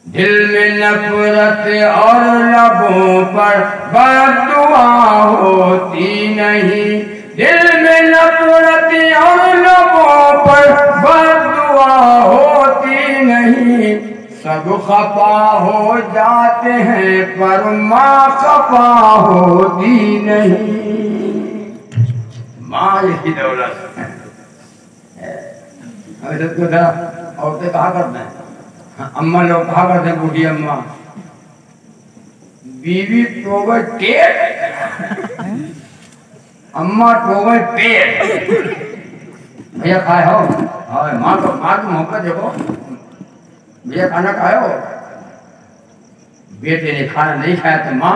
दिल में नफरत और लबों पर बद्दुआ होती नहीं, दिल में नफरत और लबों पर बद्दुआ होती नहीं। सब खफा हो जाते हैं पर माँ खफा होती नहीं। माँ इसकी दौलत है। औरतें कहा करते हैं, अम्मा लोग कहा करते हैं, बूढ़ी अम्मा, बीवी टोवे टेट, अम्मा टोवे पेट। भैया खाए हो? और माँ की मोहब्बत देखो, भैया खाना खाए हो? बेटे ने खाना नहीं खाया तो माँ,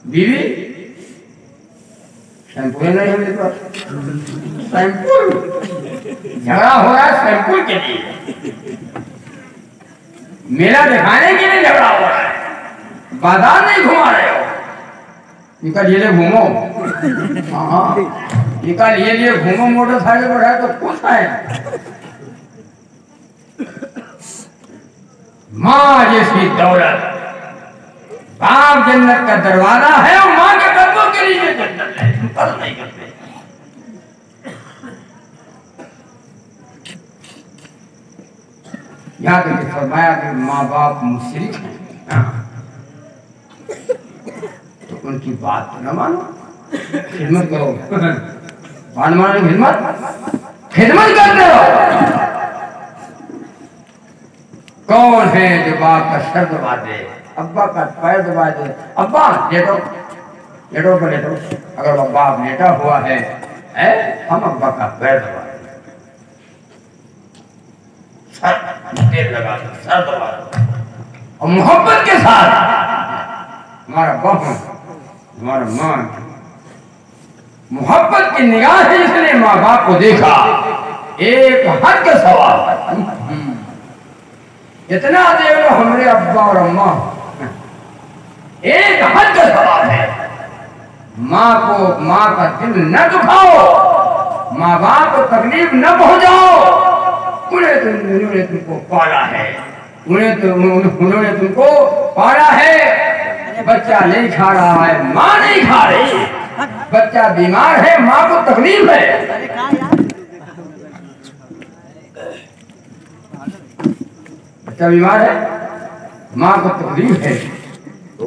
बीवी शैम्पू नहीं है मेरे पास, शैम्पू, झगड़ा हो रहा है शैम्पू के लिए, मेला दिखाने के लिए झगड़ा हो रहा है, बाजार नहीं घुमा रहे हो। निकल ये घूमो, हाँ निकल ये घूमो, मोटरसाइकिल पर है तो खुश है। माँ जैसी दौलत, बाप जन्नत का दरवाजा है और माँ के कदमों के लिए जन्नत है। तुम कदर नहीं करते। याद रखिए, फरमाया कि माँ बाप मुशरिक हैं तो उनकी बात न मानो, खिदमत करो। बात मानो, खिदमत करते रहो। कौन है जो बाप का सर दबा दे, अब्बा का पैर दबा दे, अब्बा लेटो लेटो पर लेटो। अगर वो बाप लेटा हुआ है हम अब्बा का पैर दबा दे, सर लगा दो, सर दबा दो और मोहब्बत के साथ हमारा बाप हमारा माँ, मोहब्बत की निगाह से जिसने माँ बाप को देखा, एक हद का सवाल, इतना दे लो हमारे अब्बा और अम्मा, एक हद का सवाल है। माँ को, माँ का दिल न दुखाओ, माँ बाप को तकलीफ न पहुंचाओ। उन्होंने तुमको पाला है, उन्होंने तुमको पाला है। बच्चा नहीं खा रहा है, माँ नहीं खा रही, बच्चा बीमार है, माँ को तकलीफ है। बच्चा बीमार है, माँ को तकलीफ है,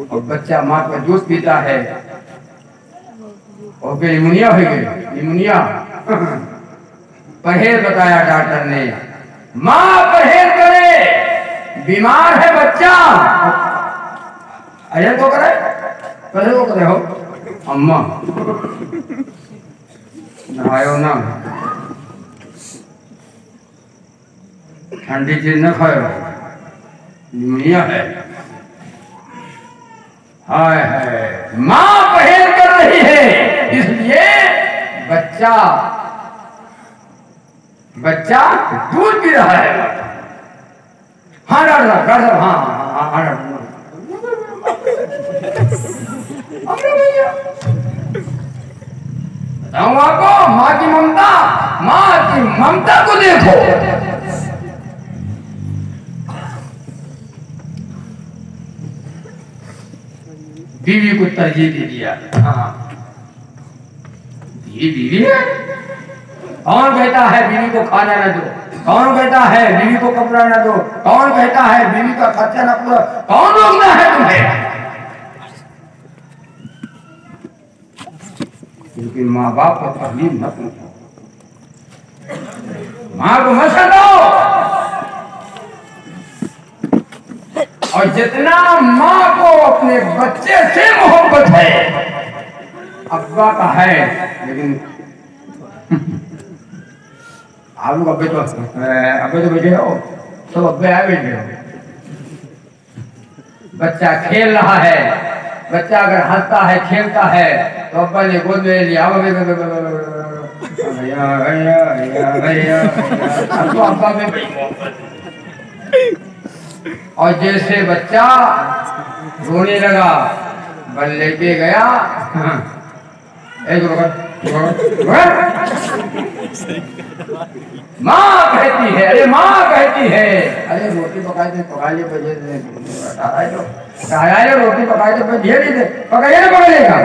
और बच्चा माँ का दूध पीता है और फिर निमोनिया हो गई, निमोनिया। परहेज बताया डॉक्टर ने, माँ परहेज करे, बीमार है बच्चा, अरे तो करे, परहेज तो करे हो। अम्मा नहायो ना, ठंडी चीज न खाओ, निमोनिया है। हाय हाय, माँ परहेज कर रही है, इसलिए बच्चा दूध पी रहा है। हाँ डॉक्टर, हाँ बताऊं आपको, माँ की ममता को देखो। बीवी को तरजीह दे दिया, हाँ बीवी है। कौन कहता है बीवी को खाना न दो, कौन कहता है बीवी को कपड़ा न दो, कौन कहता है बीवी का खर्चा न पूरा, कौन रोकना है तुम्हें? क्योंकि माँ बाप को तकलीफ न पहुंचाओ, माँ को मत सताओ। और जितना माँ को अपने बच्चे से मोहब्बत है, अब्बा का है, लेकिन आप लोग अब्बे तो बैठे हो, सब अब्बे आए बैठे हो। बच्चा खेल रहा है, बच्चा अगर हंसता है, खेलता है, तो अब्बा ने गोद में लिया, अब्बा में बड़ी मोहब्बत। और जैसे बच्चा रोने लगा, बल लेके गया, माँ कहती है, अरे माँ कहती है, अरे रोटी पकाए थे, पकाइए बजे रोटी पकाए थे बजे नहीं थे, पकाइए ना पकड़ेगा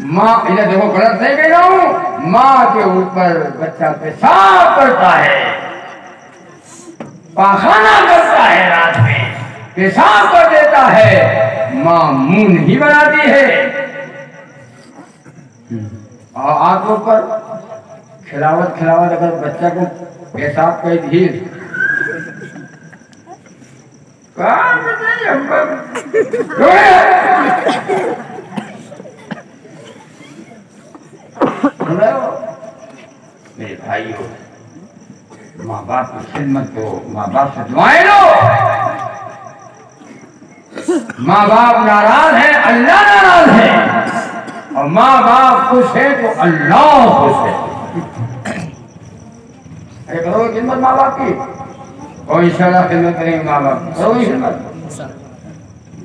माँ, इन्हें देखो गलत नहीं कह रहा हूँ, माँ के ऊपर बच्चा पेशाब करता है, पाखाना करता है, रात में पेशाब कर देता है, माँ मुंह नहीं बनाती है और आंखों पर खिलावट अगर बच्चा को पेशाब कर दी मेरे भाइयों, माँ बाप की खिदमत को, माँ बाप से दुआएं लो। माँ बाप नाराज है, अल्लाह नाराज है, और माँ बाप खुश है तो अल्लाह खुश है। अरे करोगे खिदमत माँ बाप की, और इंशाल्लाह खिदमत करेंगे माँ बाप की, करोगे खिदमत।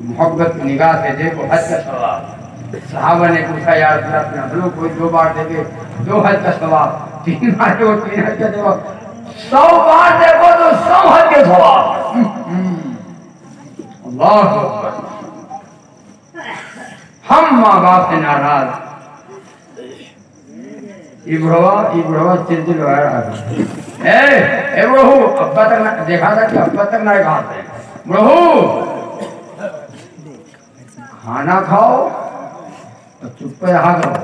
मोहब्बत की निगाह से देखो हज का सवाब। सहाबा ने पूछा यार अपना हम लोग कोई 2 बार देखे 2 हज का सवाब, 3 बार देखो 3 हज का सवाब, 100 बार देखो तो 100 हज के सवाब। अल्लाह अकबर। हम माँ बाप से नाराज, इब्रवा चिल्चिल हो रहा है, बहू अब्बा तक देखा था कि अब्बा तक ना कहा थे, बहू खाना खाओ तो चुप पे रहा करो,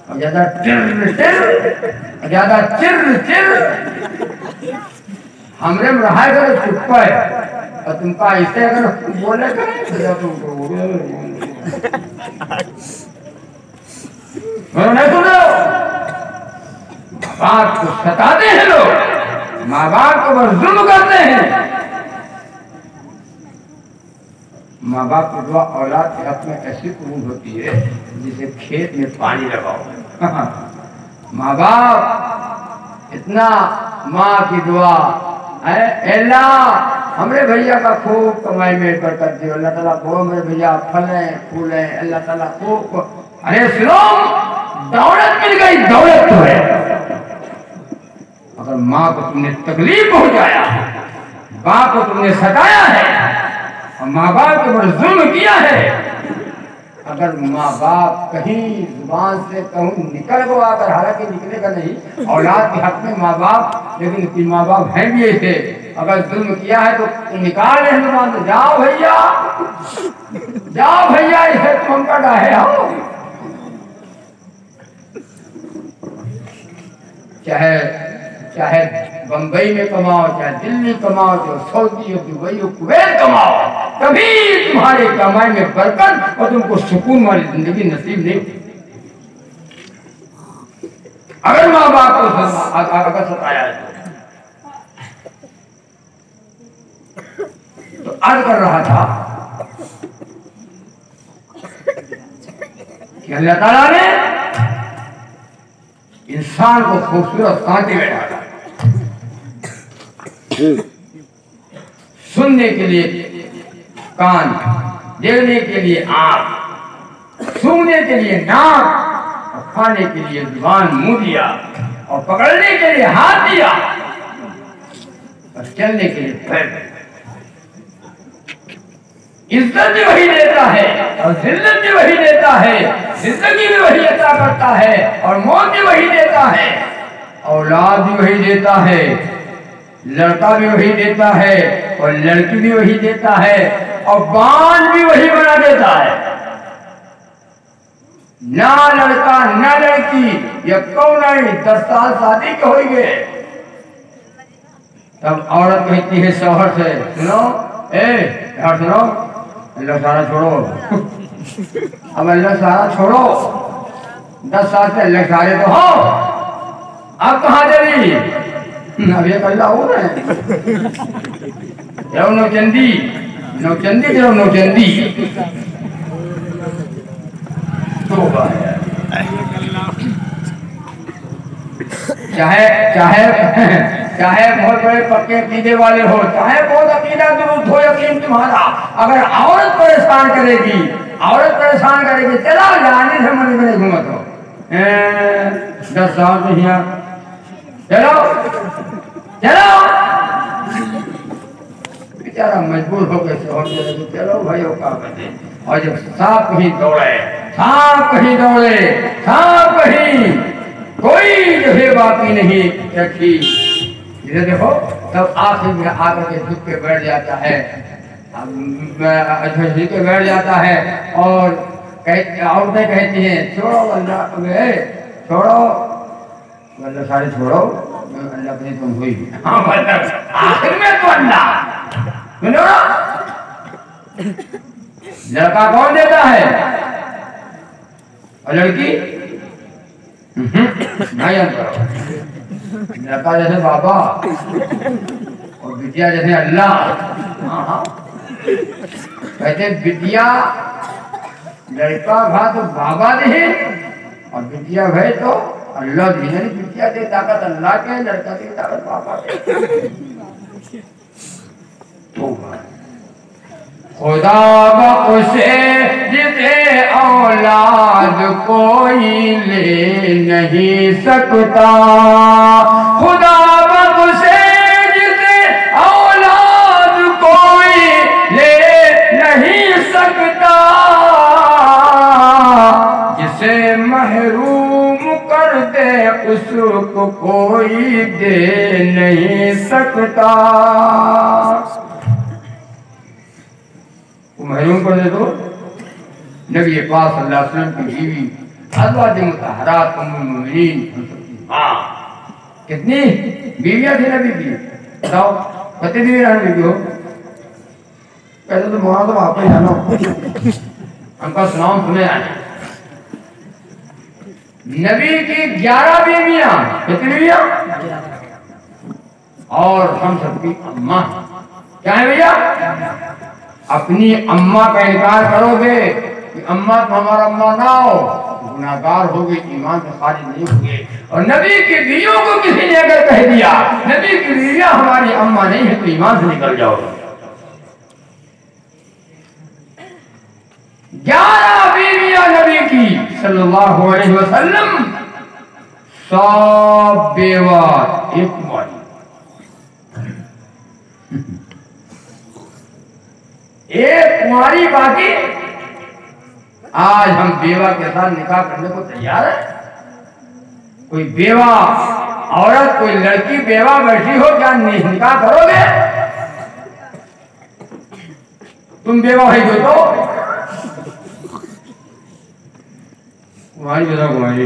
और ज्यादा चिर हमरे में रहा करो चुप पे, और तुमका ऐसे अगर बोले नहीं सुनो, बाप को सताते हैं लोग, माँ बाप को बस जुल्म करते हैं। माँ बाप की दुआ औलाद के हक में ऐसी कबूल होती है जिसे खेत में पानी लगाओ। माँ बाप इतना, माँ की दुआ है, अल्लाह हमरे भैया का खूब कमाई में बरकत दियो, अल्लाह ताला को मेरे भैया फले फूले, अल्लाह ताला खूब। अरे सुनो, दौलत मिल गई, दौलत तो है, अगर माँ को तुमने तकलीफ पहुंचाया, बाप को तुमने सताया है और माँ बाप के ऊपर जुल्म किया है, अगर माँ बाप कहीं जुबान से कहूँ निकल गो, अगर हालांकि निकलेगा नहीं औलाद के हक में माँ बाप, लेकिन कोई माँ बाप हैं भी ऐसे, अगर जुल्म किया है तो निकाल रहे जुबान से, जाओ भैया इसे तुम का डाहे हो। चाहे बंबई में कमाओ, चाहे दिल्ली कमाओ, चाहे सऊदी हो, दुबई हो, कुवैत कमाओ, कभी तुम्हारे कमाई में बरकत और तुमको सुकून वाली जिंदगी नसीब नहीं। अगर माँ बाप को अगर सताया है तो अर्ज कर रहा था कि अल्लाह ताला ने इंसान को खूबसूरत कांटे में डाला, सुनने के लिए कान, देखने के लिए आंख, सूंघने के लिए नाक, और खाने के लिए जुबान मुंह दिया, और पकड़ने के लिए हाथ दिया, और चलने के लिए पैर। इज्जत भी वही देता है और जिल्लत भी वही देता है, जिंदगी भी वही अता करता है और मौत भी वही देता है, औलाद भी वही देता है, लड़का भी वही देता है और लड़की भी वही देता है, और बांझ भी वही बना देता है। ना लड़का ना लड़की, ये कौन नहीं 10 साल शादी के हो गए, तब औरत कहती है शौहर से, सुनो यार सुनो, अल्लाह सारा छोड़ो, अब अल्लाह सारा छोड़ो, 10 साल से अल्लाह सारे तो हो, अब कहाँ चली, अब ये कल्ला हो रहे नौचंदी जरो नौचंदी तो चाहे बहुत बड़े पक्के अकीदे वाले हो, चाहे बहुत अकीदा दुरुस्त हो, यकीन तुम्हारा, अगर औरत परेशान करेगी औरत परेशान करेगी, चलो जाने से मन में घूमत हो 10 साल से यहाँ, चलो चलो। बेचारा मजबूर हो गए चलो भाई हो का बने। और जब सांप कहीं दौड़े, सांप कहीं दौड़े, सांप कहीं, कोई जो है बाकी नहीं रखी। इधर देखो तब आखिर में आकर के झुक के बैठ जाता है, झुक के बैठ जाता है और औरतें कहती हैं छोड़ो अल्लाह, छोड़ो मतलब सारे छोड़ो, अल्लाह अपनी तुम हुई। हाँ मतलब आखिर में तो अल्लाह सुनो ना। लड़का कौन देता है और लड़की नहीं करो। लड़का जैसे बाबा और बिटिया जैसे अल्लाह। हाँ कहते बिटिया लड़का भा तो बाबा दे और बिटिया भाई तो अल्लाह दी। यानी बिटिया दे ताकत अल्लाह के, लड़का दे ताकत बाबा के। तो खुदा बख्शे जिसे औलाद कोई ले नहीं सकता, खुदा बख्शे जिसे औलाद कोई ले नहीं सकता, जिसे महरूम कर दे उसको कोई दे नहीं सकता। महरूम कर दे तो नबी पाक सल्लल्लाहु अलैहि वसल्लम की बीवी अज़वाज मुतहहरात उम्मुल मोमिनीन। हाँ कितनी बीवियां थी नबी की, बताओ कितनी बीवी बीवी हो? पहले तो मोहरा तो वहां पर जानो हमका सुनाओ सुने आए। नबी की 11 बीवियां, कितनी बीवियां? और हम सबकी अम्मा। क्या है भैया? अपनी अम्मा का इनकार करोगे कि अम्मा तो हमारा अम्मा ना हो, गुनाहगार होगे, ईमान से खारिज नहीं होगे। और नबी की बीवियों को किसी ने अगर कह दिया नबी की बीवियां हमारी अम्मा नहीं है तो ईमान से निकल जाओगे। 11 बीवियां नबी की सल्लल्लाहु अलैहि वसल्लम, 100 बेवा एक कुंवारी। एक कुंवारी बाकी। आज हम बेवा के साथ निकाह करने को तैयार है? कोई बेवा औरत, कोई लड़की बेवा बैठी हो, क्या निकाह करोगे? तुम बेवा है तो कुंवारी बताओ, कुंवारी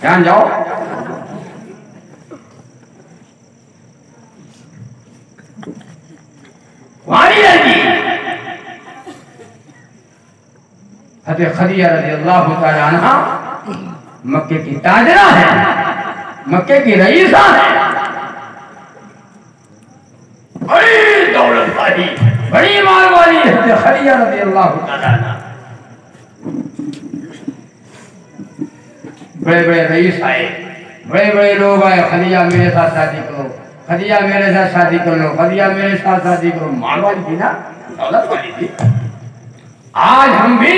ध्यान जाओ। हज़रत खदीजा रज़ियल्लाहु तआला अन्हा मक्के की ताजरा है, मक्के की रईसा है, बड़ी दौलत वाली, बड़ी माल वाली हज़रत खदीजा रज़ियल्लाहु तआला अन्हा। बड़े बड़े रईस आए, बड़े बड़े लोग आए, खदीजा मेरे साथ शादी करो, खदीजा मेरे साथ शादी कर लो, खदीजा मेरे साथ शादी करो। माल वाली थी ना, दौलत वाली थी। आज हम भी,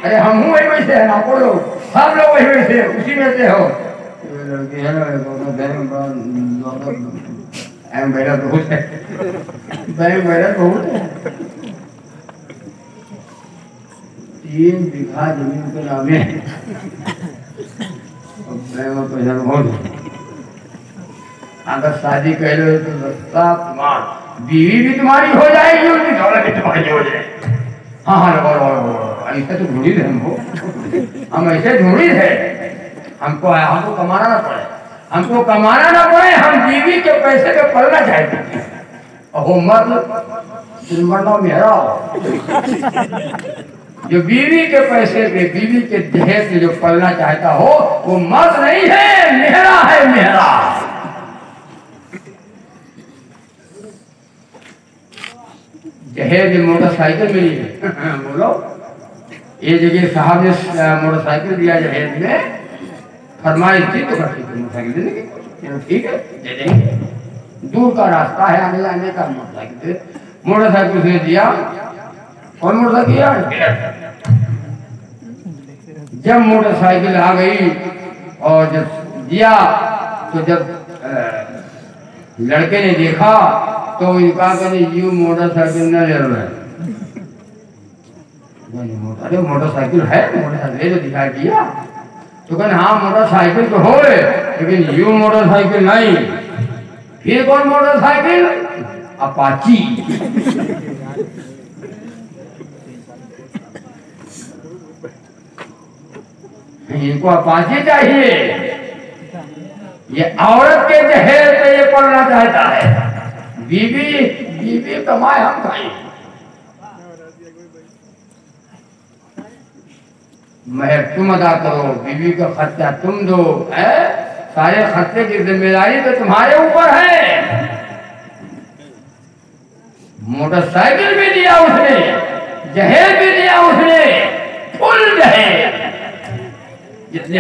अरे हम हूँ वही वैसे है ना, बोलो सब लोग वही वैसे उसी में से हो। मेरा बहुत है, मेरा बहुत है। 3 बीघा जमीन के नामे पैसा बहुत है। अगर शादी कर लो तो तुम्हार बीवी भी तुम्हारी हो जाएगी, उसकी दौलत भी तुम्हारी हो जाएगी। हाँ हाँ ऐसे तो ढूंढी थे हम ऐसे ढूंढी थे, हमको कमाना ना पड़े, हमको कमाना ना पड़े, हम बीवी के पैसे पे पलना चाहते और वो मरना मेरा जो बीवी के पैसे पे, बीवी के दहेज से जो पलना चाहता हो वो मर्द नहीं है, मेहरा है, मेहरा। दहेज मोटरसाइकिल मिली है बोलो, ये जगह साहब ने मोटरसाइकिल दिया दहेज में, फरमाइश थी तो मोटरसाइकिल देने की, ठीक है दे देंगे। दूर का रास्ता है आने जाने का, मोटरसाइकिल मोटरसाइकिल से दिया और मोटरसाइकिल जब मोटरसाइकिल आ गई और जब दिया तो जब लड़के ने देखा तो कहा कि यू मोटरसाइकिल न ले रहे अरे मोटरसाइकिल है, मोटरसाइकिल तो दिखाई दिया तो कहने हाँ मोटरसाइकिल तो हो लेकिन यू मोटरसाइकिल नहीं। फिर कौन मोटरसाइकिल? अपाची। इनको अपाची चाहिए। ये औरत के जहेज पे ये पढ़ना चाहता है। बीबी बीबी कमाए हम खाएं। महर तुम अदा करो, बीबी का खर्चा तुम दो, है सारे खर्चे की जिम्मेदारी तो तुम्हारे ऊपर है। मोटरसाइकिल भी दिया उसने, जहेज भी दिया उसने, फुल जहेज। जितने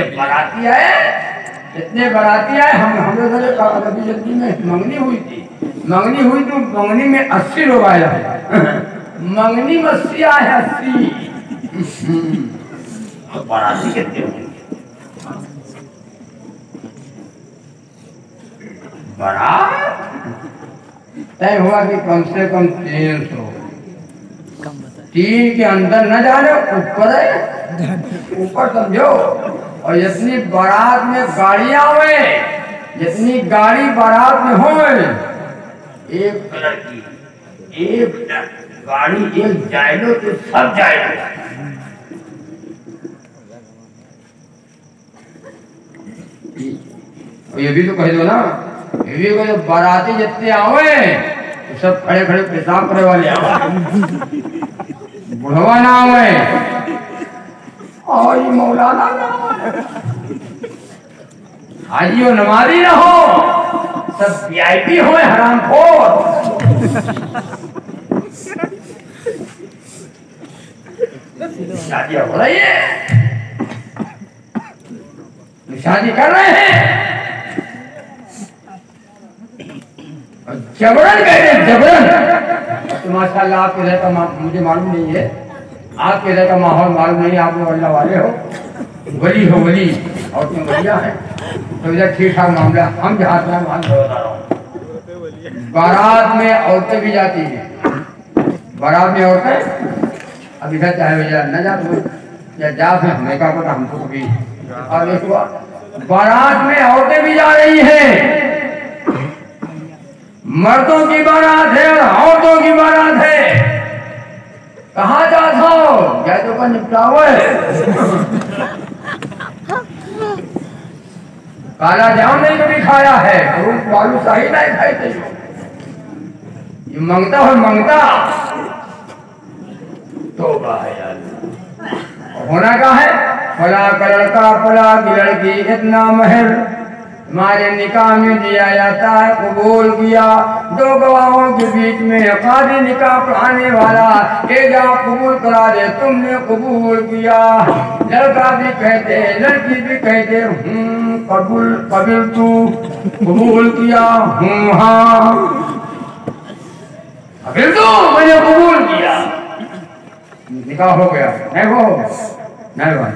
बाराती आए हम लोग अभी जल्दी में मंगनी हुई तो मंगनी में 80 लोग आए। मंगनी में 80 आए, 80 बाराती कितने होंगे? बारात तय हुआ कि कम से कम 300। 3 के अंदर न जाने, ऊपर समझो। और जितनी बारात में गाड़ियां हुए, जितनी गाड़ी बारात में हो, एक कलर की एक गाड़ी एक जाएगा तो सब जाएगा। ये भी तो कह दो ना, ये भी कह दो बाराती जितने आवे तो सब खड़े खड़े पेशाब करे वाले आवे, बुढ़वा ना आवे और ये मौलाना ना आवे, हाजी और नमाजी ना हो, सब वीआईपी हो हरामखोर। शादी हो रही है, शादी कर रहे हैं, जबरन कहते हैं जबरन। तो माशाल्लाह आपके इधर का मुझे मालूम नहीं है, आपके इधर का माहौल मालूम नहीं है, आप लोग अल्लाह वाले हो, वली हो वली और तुम वलिया है, तो इधर ठीक ठाक मामला। हम जहाँ से वहाँ बता रहा हूँ, बारात में औरतें भी जाती हैं, बारात में औरतें अब इधर चाहे भैया न जा जा फिर हमें क्या पता, हमको कभी और बारात में औरतें भी जा रही हैं। मर्दों की बारात है और औरतों की बारात है। कहाँ जाता हो? या तो का निपटावा है। काला जाम नहीं कभी खाया है, बालूशाही नहीं खाई थे। ये मंगता हो मंगता तो होना का है, फला का लड़का फला की लड़की इतना महर हमारे निकाह में दिया जाता है, कबूल किया। 2 गवाहों के बीच में काजी निकाह पढ़ाने वाला एक आप कबूल करा दे, तुमने कबूल किया। लड़का भी कहते लड़की भी कहते कबूल कबूल तू कबूल किया, हाँ कबूल तू मैंने कबूल किया, निकाह हो गया। नहीं हो नहीं भाई,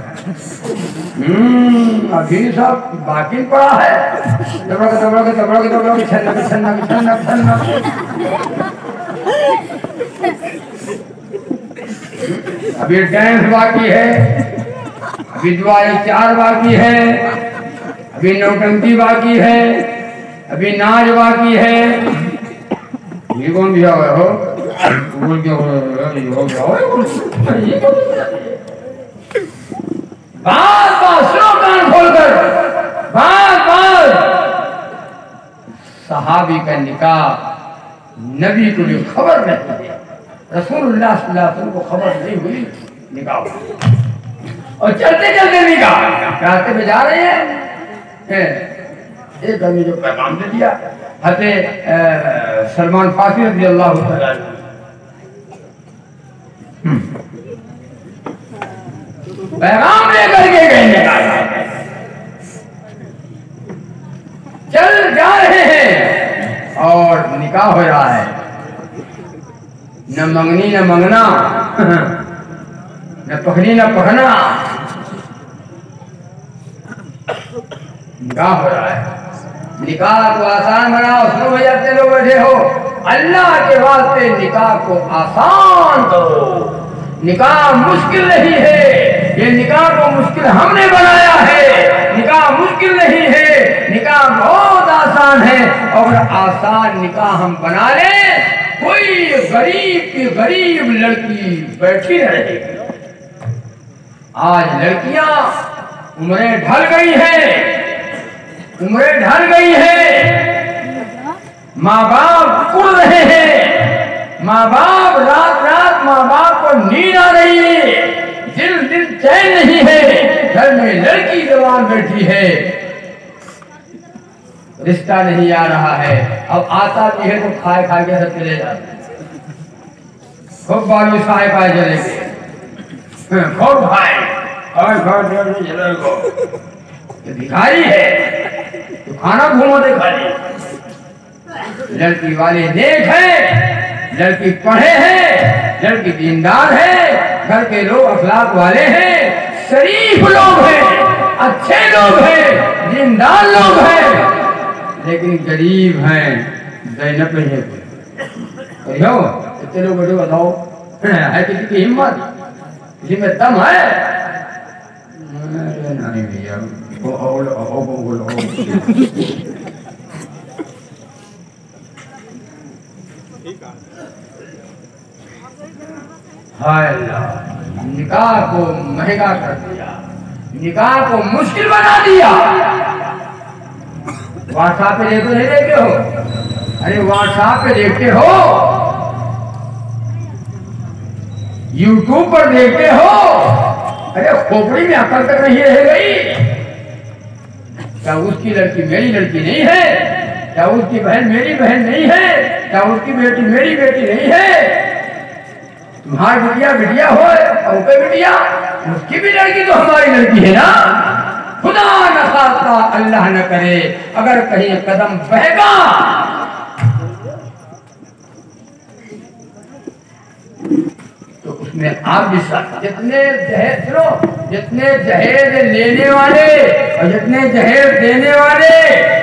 अभी सब बाकी पड़ा है। अभी डांस बाकी है, अभी द्वारे 4 बाकी है, अभी नौटंकी बाकी है, अभी नाच बाकी है। ये कौन दिया हुआ हो? बोल क्या बात सुनो कान खोलकर, बात सहाबी का निकाह नबी को जो खबर नहीं है, रसूलुल्लाह सल्लल्लाहु अलैहि वसल्लम को खबर नहीं हुई, निकाह और चलते चलते निकाह रास्ते में जा रहे हैं। एक आदमी जो पैगाम दे दिया, हज़रत सलमान फारसी रज़ी अल्लाह तआला पैगाम लेकर के गए, चल जा रहे हैं और निकाह हो रहा है। न मंगनी न मंगना, न पकड़ी न पकना, निकाह हो रहा है। निकाह को आसान बनाओ। सुनो भैया, लोग बैठे हो, अल्लाह के वास्ते निकाह को आसान करो। निकाह मुश्किल नहीं है, ये निकाह को मुश्किल हमने बनाया है। निकाह मुश्किल नहीं है, निकाह बहुत आसान है। और आसान निकाह हम बना ले, कोई गरीब की गरीब लड़की बैठी रहेगी। आज लड़कियां उम्रें ढल गई हैं, उम्रें ढल गई हैं, माँ बाप उड़ रहे हैं, माँ बाप रात रात माँ बाप को नींद आ रही है, दिल चैन नहीं है, घर में लड़की जवान बैठी है, रिश्ता नहीं आ रहा है। अब आता भी है तो खाए खा के सब चले जाते हैं, खूब बालू खाए पाए चलेंगे, खूब खाए भिखारी है तो खाना घूमो दे खाली। लड़की वाले नेक है, लड़की पढ़े हैं, लड़की दीनदार है, घर के लोग अखलाक वाले हैं, शरीफ लोग हैं, अच्छे लोग हैं, दीनदार लोग हैं, लेकिन गरीब हैं, दैनप है। इतने लोग बैठे, बताओ है किसी की हिम्मत, किसी में दम है? नहीं भैया, हाय अल्लाह, निकाह को महंगा कर दिया, निकाह को मुश्किल बना दिया। व्हाट्सएप पे देखो, नहीं देखते हो? अरे व्हाट्सएप पे देखते हो, यूट्यूब पर देखते हो, अरे खोपड़ी में अकल तक नहीं रह गई। क्या उसकी लड़की मेरी लड़की नहीं है? क्या उसकी बहन मेरी बहन नहीं है? क्या उसकी बेटी मेरी बेटी नहीं है? तुम्हारी बिटिया बिटिया हो और कोई बिटिया, उसकी भी लड़की तो हमारी लड़की है ना। खुदा न खास्ता, अल्लाह न करे, अगर कहीं कदम बहेगा तो उसमें आप भी जितने जहेज, सुनो, जितने जहेज लेने वाले और जितने जहेज देने वाले,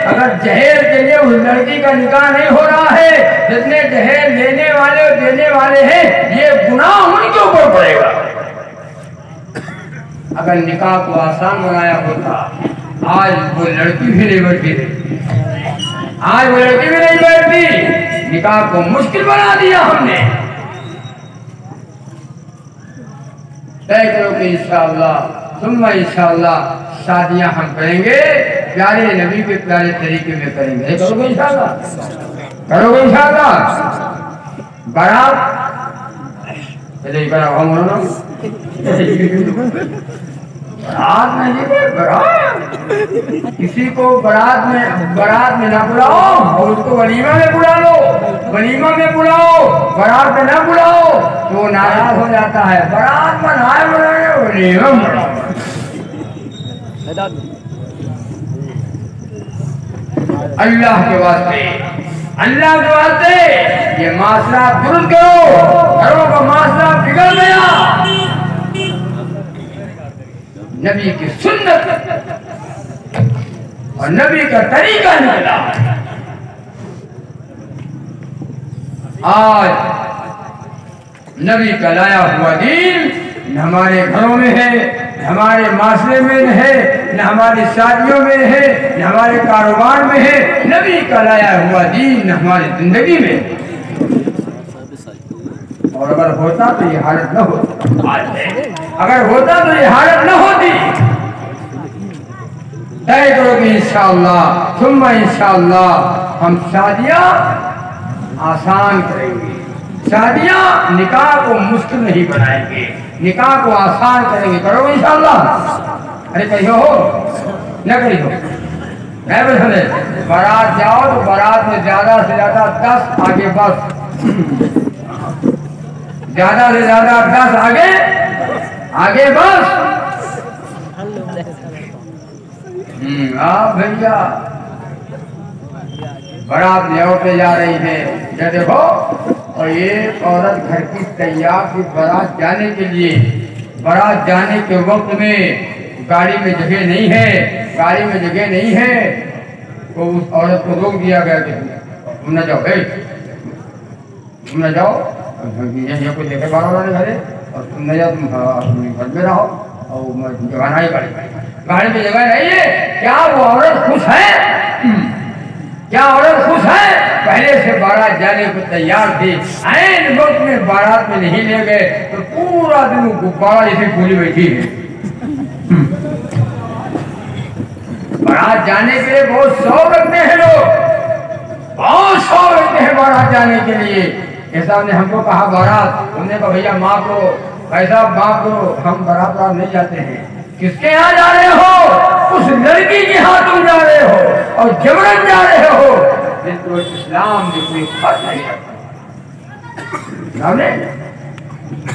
अगर जहेज के लिए उस लड़की का निकाह नहीं हो रहा है, जितने जहेज लेने वाले और देने वाले हैं, ये गुनाह उनके ऊपर पड़ेगा। अगर निकाह को आसान बनाया होता, आज वो लड़की भी नहीं बैठी थी, आज वो लड़की भी नहीं बैठती। निकाह को मुश्किल बना दिया हमने। तय करो कि इंशाअल्लाह, सुम्मा इंशाअल्लाह शादियां हम करेंगे, प्यारे नबी के प्यारे तरीके में करेंगे। करोगे इंशाअल्लाह? करोगे इंशाअल्लाह? बारात बारात नहीं, बारात किसी को बारात में ना बुलाओ और उसको वलीमा में बुला लो, वलीमा में बुलाओ, बारात में ना बुलाओ तो वो नाराज हो जाता है। बारात में ना बुलाए, वलीमा में बुलाओ। अल्लाह के वास्ते, अल्लाह के वास्ते ये माशरा दुरुस्त करो। घरों का माशरा बिगड़ गया, नबी की सुन्नत और नबी का तरीका निकला। आज नबी का लाया हुआ दीन न हमारे घरों में है, न हमारे माशरे में है, न हमारी शादियों में है, न हमारे कारोबार में है। नबी का लाया हुआ दीन न हमारी जिंदगी में। और अगर होता तो ये हालत न होती, अगर होता तो ये हालत न होती। तय करो कि इंशाअल्लाह, सुम्मा इंशाअल्लाह हम शादियां आसान करेंगे, शादियां निकाह को मुश्किल नहीं बनाएंगे, निकाह को आसान करेंगे। करो इंशाअल्लाह। अरे कहियो हो न करियो, बारात जाओ तो बारात में ज्यादा से ज्यादा 10 आगे बस, ज्यादा से ज्यादा 10 आगे बस। आप भैया बारात न्योते जा रही है, क्या देखो और एक औरत घर की तैयार थी बारात जाने के लिए। बारात जाने के वक्त में गाड़ी में जगह नहीं है, गाड़ी में जगह नहीं है, तो उस औरत को रोक दिया गया कि तुम न जाओ, तुम न जाओ, ये कोई देखे बारह वाले घरे, और तुम न जाओ, तुम घर में रहो और जगह नहीं, गाड़ी में जगह नहीं है। क्या वो औरत खुश है? क्या औरत खुश है? पहले से बारात जाने को तैयार थी, ऐन वक्त में बारात में नहीं ले गए तो पूरा दिन गुब्बारा जैसे फूली बैठी है। बारात जाने के लिए बहुत शौक रखते हैं लोग, बहुत शौक रखते हैं बारात जाने के लिए। ऐसा ने हमको कहा बारात, हमने कहा भैया माफ करो, पैसा माफ करो, हम बारात नहीं जाते हैं। किसके यहाँ जा रहे हो? उस लड़की के यहाँ तुम जा रहे हो और जबरन जा रहे हो, जिसको इस्लाम में कोई फर्क नहीं है।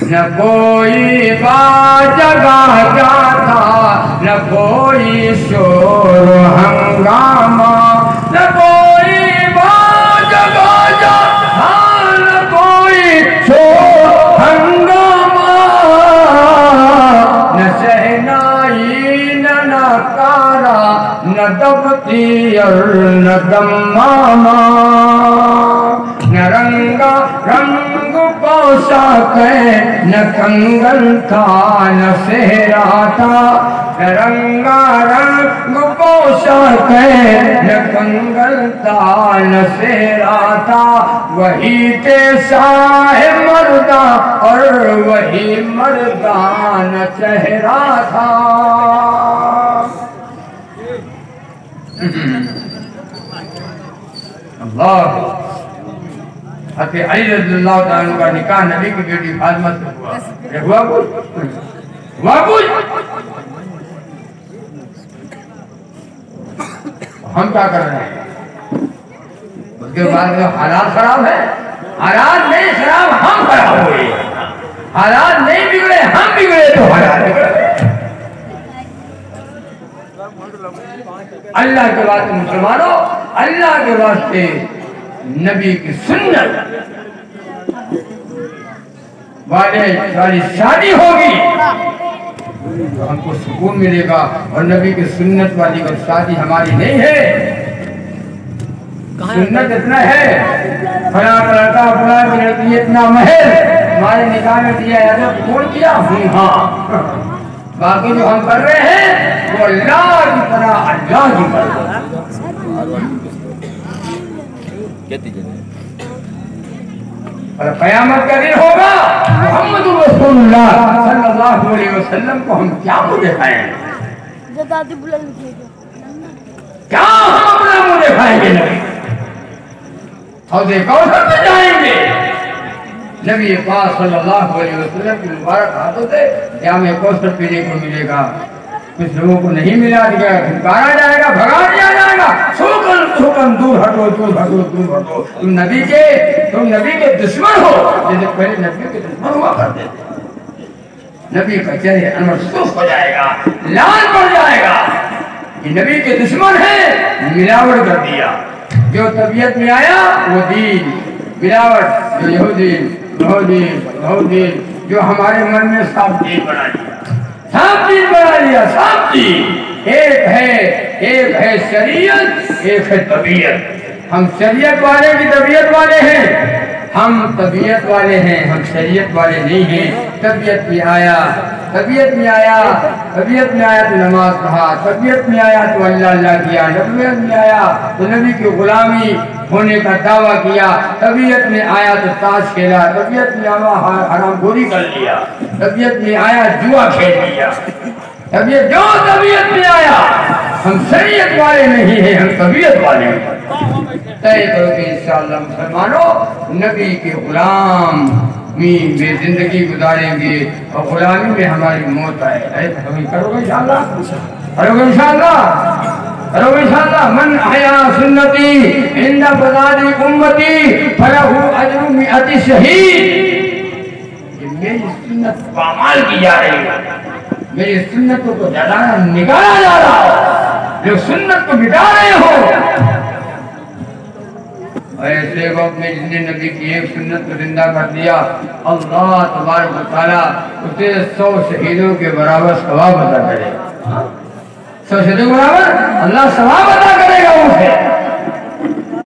न कोई जगह जाता, न कोई शोर हंगामा, न कोई जगह जाता, न कोई शोर हंगामा, न शहनाई न नकारा, न दबती और न दमामा, न रंगा रंग पोशाक न कंगन था न सेहरा था, न रंगा रंग पोशाक न कंगन था न सेहरा था, वही थे शाह मर्दा और वही मर्दान चेहरा था। अल्लाह अली रज़ियल्लाहु ताला का निकाह नबी की बेटी फातिमा से हुआ। हुआ कुछ हम क्या कर रहे हैं? उसके बाद में हालात खराब है, हालात नहीं खराब, हम खराब हुए। हालात नहीं बिगड़े, हम बिगड़े तो हालात बिगड़े। अल्लाह के वास्ते मुसलमानों, अल्लाह के वास्ते नबी की सुन्नत वाले सारी शादी होगी तो हमको सुकून मिलेगा, और नबी की सुन्नत वाली अगर शादी हमारी नहीं है, सुन्नत इतना है फला लड़का फला की लड़की इतना महल हमारे निकाह में दिया है, कौन किया? हाँ, बाकी जो हम कर रहे हैं वो अल्लाह की तरह, अल्लाह की तरह। और क़यामत का दिन होगा, मोहम्मद रसूलुल्लाह सल्लल्लाहु अलैहि वसल्लम को हम क्या मुँह दिखाएंगे? क्या हम अपना मुँह दिखाएंगे? नबी हौज़े कौसर में जाएंगे, नबी पाक सल्लल्लाहु अलैहि वसल्लम की मुबारक हाथों से जामे कौसर पीने को मिलेगा। कुछ लोगों को नहीं मिला, धुकारा जाएगा, भगा दिया जाएगा, सुकन दूर हटो, दूर हटो, दूर हटो, तुम नबी के दुश्मन हो। जैसे पहले नबी के दुश्मन हुआ करते थे, नबी का चेहरा अनवर सुस्त हो जाएगा, लाल पड़ जाएगा, ये नबी के दुश्मन है, मिलावट कर दिया। जो तबीयत में आया वो दीन, मिलावट, जो यहूदी जो हमारे मन में साफ दीन बना दिया, साफ दीन बना दिया, साफ दीन। एक है शरीयत, एक है तबीयत। हम शरीयत वाले की तबीयत वाले हैं, हम तबीयत वाले हैं, हम शरीयत वाले नहीं हैं। तबीयत में आया तो नमाज पढ़ा, तबीयत में आया तो अल्लाह अल्लाह किया, तबीयत में आया तो नबी की गुलामी होने का दावा किया, तबीयत में आया तो ताश खेला, तबीयत में आया हरामखोरी कर लिया, तबीयत में आया जुआ खेल लिया, तबीयत में आया। हम शरीयत वाले नहीं हैं, हम तबीयत वाले हैं। तय करो कि इंशाअल्लाह मुसलमानों नबी के गुलाम में जिंदगी गुजारेंगे और गुलामी में हमारी मौत आए। करोगे इंशाअल्लाह, करोगे इंशाअल्लाह। मन अहया सुन्नती इंदा बदारी उम्मती फलहु अजरु मिअति शहीद। मेरी सुन्नत पामाल की जा रही है, मेरी सुन्नतों को जलाना निकाला जा रहा है। जो सुन्नत को मिटा रहे हो ऐसे वक्त में जिसने नबी की एक सुन्नत को जिंदा कर दिया, अल्लाह तबारक व तआला उसे 100 शहीदों के बराबर सवाब अता करेगा। 100 शहीदों के बराबर अल्लाह सवाब अता